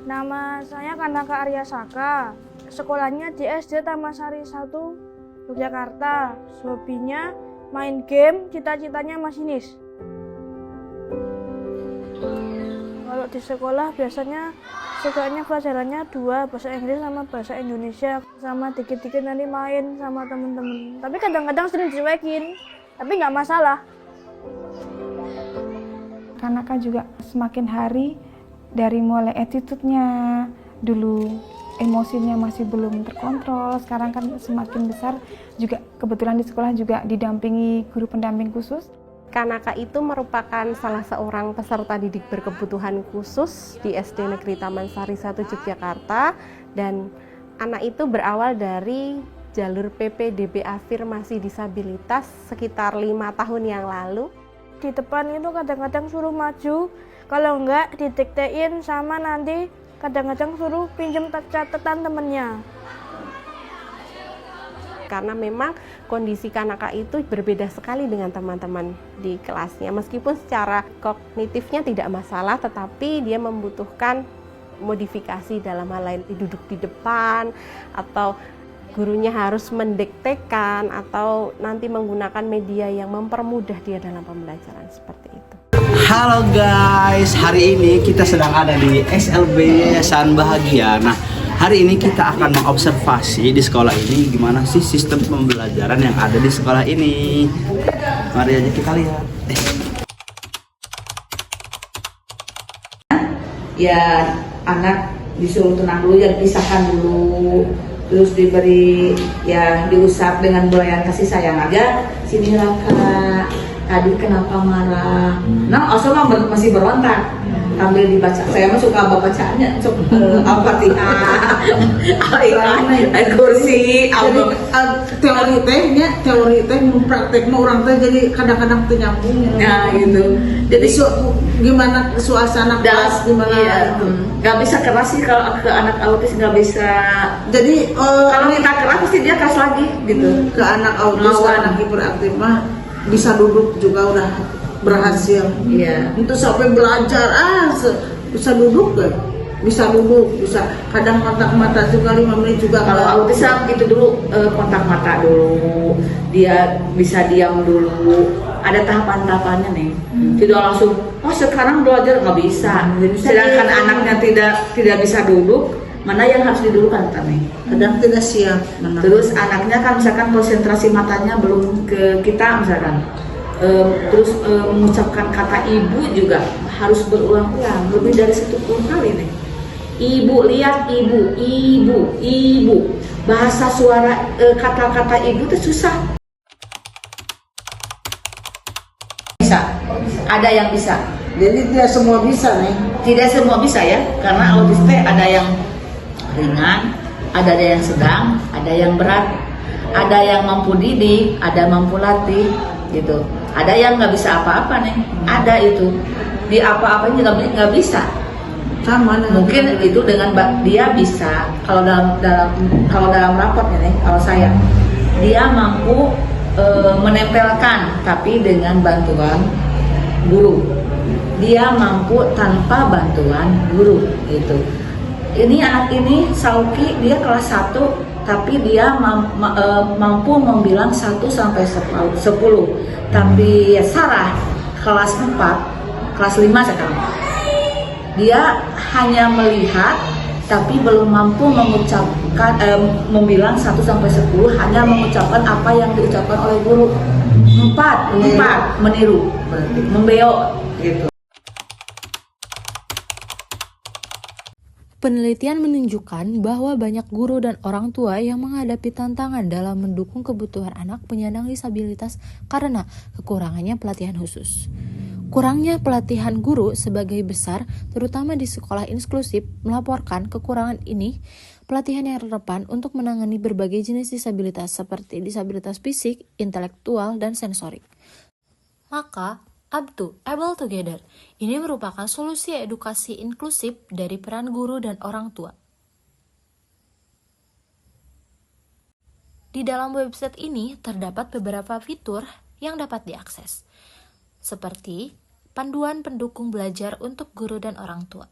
Nama saya Kanaka Arya Saka. Sekolahnya di SD Tamasari 1, Yogyakarta. Hobinya main game, cita-citanya masinis. Kalau di sekolah biasanya sukanya pelajarannya 2, bahasa Inggris sama bahasa Indonesia. Sama dikit-dikit nanti main sama temen-temen. Tapi kadang-kadang sering dicuekin, tapi nggak masalah. Kanaka juga semakin hari dari mulai attitude-nya, dulu emosinya masih belum terkontrol, sekarang kan semakin besar, juga kebetulan di sekolah juga didampingi guru pendamping khusus. Kanaka itu merupakan salah seorang peserta didik berkebutuhan khusus di SD Negeri Taman Sari 1 Yogyakarta, dan anak itu berawal dari jalur PPDB afirmasi disabilitas sekitar 5 tahun yang lalu. Di depan itu kadang-kadang suruh maju, kalau enggak didiktein sama nanti kadang-kadang suruh pinjem catatan temennya. Karena memang kondisi Kanaka itu berbeda sekali dengan teman-teman di kelasnya. Meskipun secara kognitifnya tidak masalah, tetapi dia membutuhkan modifikasi dalam hal lain, duduk di depan, atau gurunya harus mendiktekan, atau nanti menggunakan media yang mempermudah dia dalam pembelajaran seperti itu. Halo guys, hari ini kita sedang ada di SLB Yayasan Bahagia. Nah, hari ini kita akan mengobservasi di sekolah ini gimana sih sistem pembelajaran yang ada di sekolah ini. Mari aja kita lihat. Ya, anak disuruh tenang dulu, ya dipisahkan dulu, terus diberi, ya diusap dengan belayan kasih sayang aja. Sini Raka, tadi kenapa marah? Nah, Osama masih berontak. Ambil dibaca, saya mah suka bacaannya, Al-Fatihah, Al-Kursi, teori teh praktek mau orang teh jadi kadang-kadang teu nyambung. Nah, gitu. Jadi gimana suasana kelas gimana? Iya, nggak bisa keras sih kalau ke anak autis, nggak bisa. Jadi Kalau kita keras pasti dia keras lagi gitu. ke anak autis, ke anak hiperaktif mah bisa duduk juga udah berhasil. Iya. Itu sampai belajar bisa duduk kan? Bisa duduk, bisa kadang kontak mata juga 5 menit juga. Kalau autis gitu dulu, kontak mata dulu, dia bisa diam dulu. Ada tahapan-tahapannya nih. Tidak langsung, oh sekarang belajar, nggak bisa. Sedangkan anaknya tidak bisa duduk, mana yang harus didulukan nih? Kadang tidak siap. Terus anaknya kan misalkan konsentrasi matanya belum ke kita misalkan. Terus mengucapkan kata ibu juga harus berulang-ulang, lebih dari 10 kali nih. Ibu, lihat ibu, ibu, ibu. Bahasa suara kata-kata ibu itu susah. Bisa, ada yang bisa. Jadi tidak semua bisa nih. Tidak semua bisa ya, karena autis teh ada yang ringan, ada yang sedang, ada yang berat, ada yang mampu didik, ada mampu latih, gitu. Ada yang nggak bisa apa-apa nih, ada itu di apa-apa juga nggak bisa. Sama Mungkin itu dengan dia bisa, kalau dalam rapotnya nih, kalau saya dia mampu menempelkan, tapi dengan bantuan guru. Dia mampu tanpa bantuan guru, gitu. Ini anak ini Sauki, dia kelas 1, tapi dia mampu membilang 1 sampai 10. Tapi Sarah kelas 4, kelas 5 sekarang. Dia hanya melihat tapi belum mampu mengucapkan membilang 1 sampai 10, hanya mengucapkan apa yang diucapkan oleh guru. 4 meniru, membeok gitu. Penelitian menunjukkan bahwa banyak guru dan orang tua yang menghadapi tantangan dalam mendukung kebutuhan anak penyandang disabilitas karena kekurangannya pelatihan khusus. Kurangnya pelatihan guru sebagai besar, terutama di sekolah inklusif, melaporkan kekurangan ini pelatihan yang relevan untuk menangani berbagai jenis disabilitas seperti disabilitas fisik, intelektual, dan sensorik. Maka, Up to Able Together. Ini merupakan solusi edukasi inklusif dari peran guru dan orang tua. Di dalam website ini terdapat beberapa fitur yang dapat diakses, seperti panduan pendukung belajar untuk guru dan orang tua.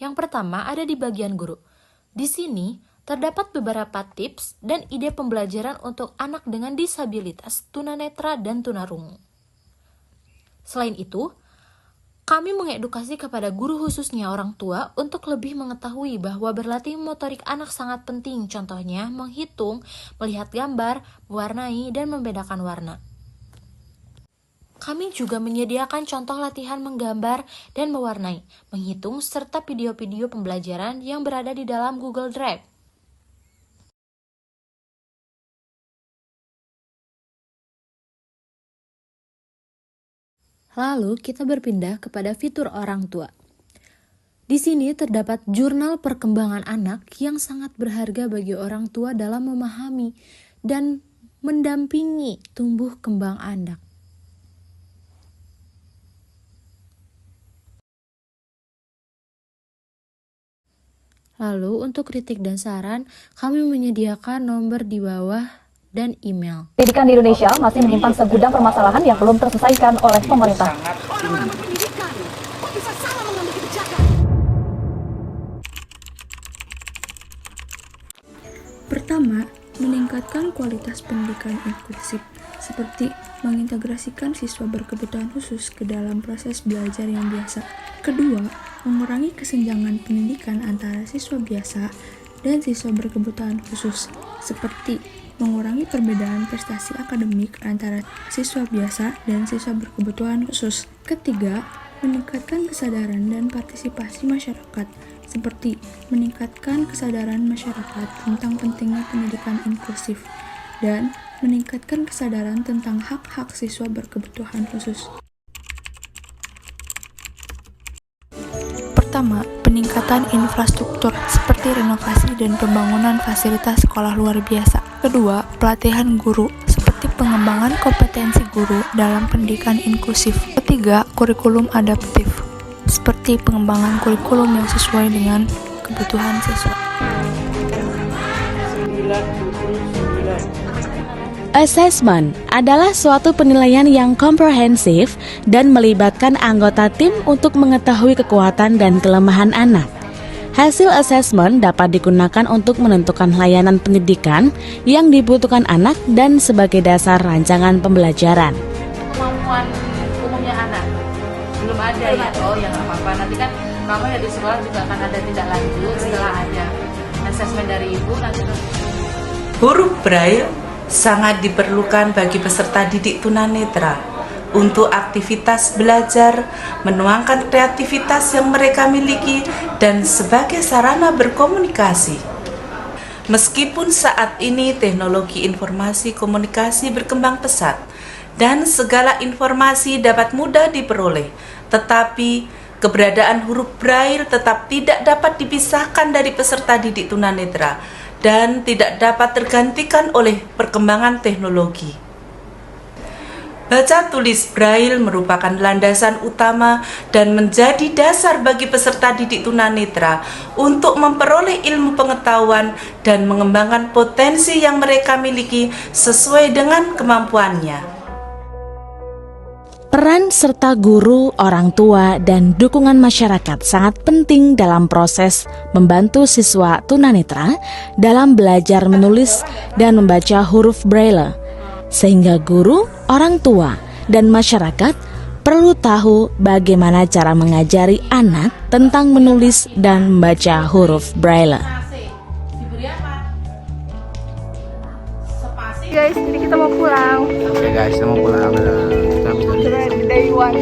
Yang pertama ada di bagian guru. Di sini terdapat beberapa tips dan ide pembelajaran untuk anak dengan disabilitas tunanetra dan tunarungu. Selain itu, kami mengedukasi kepada guru khususnya orang tua untuk lebih mengetahui bahwa berlatih motorik anak sangat penting, contohnya menghitung, melihat gambar, mewarnai, dan membedakan warna. Kami juga menyediakan contoh latihan menggambar dan mewarnai, menghitung, serta video-video pembelajaran yang berada di dalam Google Drive. Lalu kita berpindah kepada fitur orang tua. Di sini terdapat jurnal perkembangan anak yang sangat berharga bagi orang tua dalam memahami dan mendampingi tumbuh kembang anak. Lalu untuk kritik dan saran, kami menyediakan nomor di bawah dan email. Pendidikan di Indonesia masih menyimpan segudang permasalahan yang belum terselesaikan oleh pemerintah. Pertama, meningkatkan kualitas pendidikan inklusif, seperti mengintegrasikan siswa berkebutuhan khusus ke dalam proses belajar yang biasa. Kedua, mengurangi kesenjangan pendidikan antara siswa biasa dan siswa berkebutuhan khusus, seperti mengurangi perbedaan prestasi akademik antara siswa biasa dan siswa berkebutuhan khusus. Ketiga, meningkatkan kesadaran dan partisipasi masyarakat, seperti meningkatkan kesadaran masyarakat tentang pentingnya pendidikan inklusif dan meningkatkan kesadaran tentang hak-hak siswa berkebutuhan khusus. Pertama, peningkatan infrastruktur seperti renovasi dan pembangunan fasilitas sekolah luar biasa. Kedua, pelatihan guru seperti pengembangan kompetensi guru dalam pendidikan inklusif. Ketiga, kurikulum adaptif seperti pengembangan kurikulum yang sesuai dengan kebutuhan siswa. Assessment adalah suatu penilaian yang komprehensif dan melibatkan anggota tim untuk mengetahui kekuatan dan kelemahan anak. Hasil assessment dapat digunakan untuk menentukan layanan pendidikan yang dibutuhkan anak dan sebagai dasar rancangan pembelajaran. Kemampuan umumnya anak belum ada ya, oh ya nggak apa-apa. Nanti kan kamu ya di sekolah juga akan ada tindak lanjut setelah ada assessment dari ibu. Nanti huruf Braille sangat diperlukan bagi peserta didik tunanetra untuk aktivitas belajar, menuangkan kreativitas yang mereka miliki, dan sebagai sarana berkomunikasi. Meskipun saat ini teknologi informasi komunikasi berkembang pesat dan segala informasi dapat mudah diperoleh, tetapi keberadaan huruf Braille tetap tidak dapat dipisahkan dari peserta didik tunanetra dan tidak dapat tergantikan oleh perkembangan teknologi. Baca tulis Braille merupakan landasan utama dan menjadi dasar bagi peserta didik tunanetra untuk memperoleh ilmu pengetahuan dan mengembangkan potensi yang mereka miliki sesuai dengan kemampuannya. Peran serta guru, orang tua, dan dukungan masyarakat sangat penting dalam proses membantu siswa tunanetra dalam belajar menulis dan membaca huruf Braille, sehingga guru, orang tua, dan masyarakat perlu tahu bagaimana cara mengajari anak tentang menulis dan membaca huruf Braille. Guys, jadi kita mau pulang. Oke guys, kita mau pulang. Day one.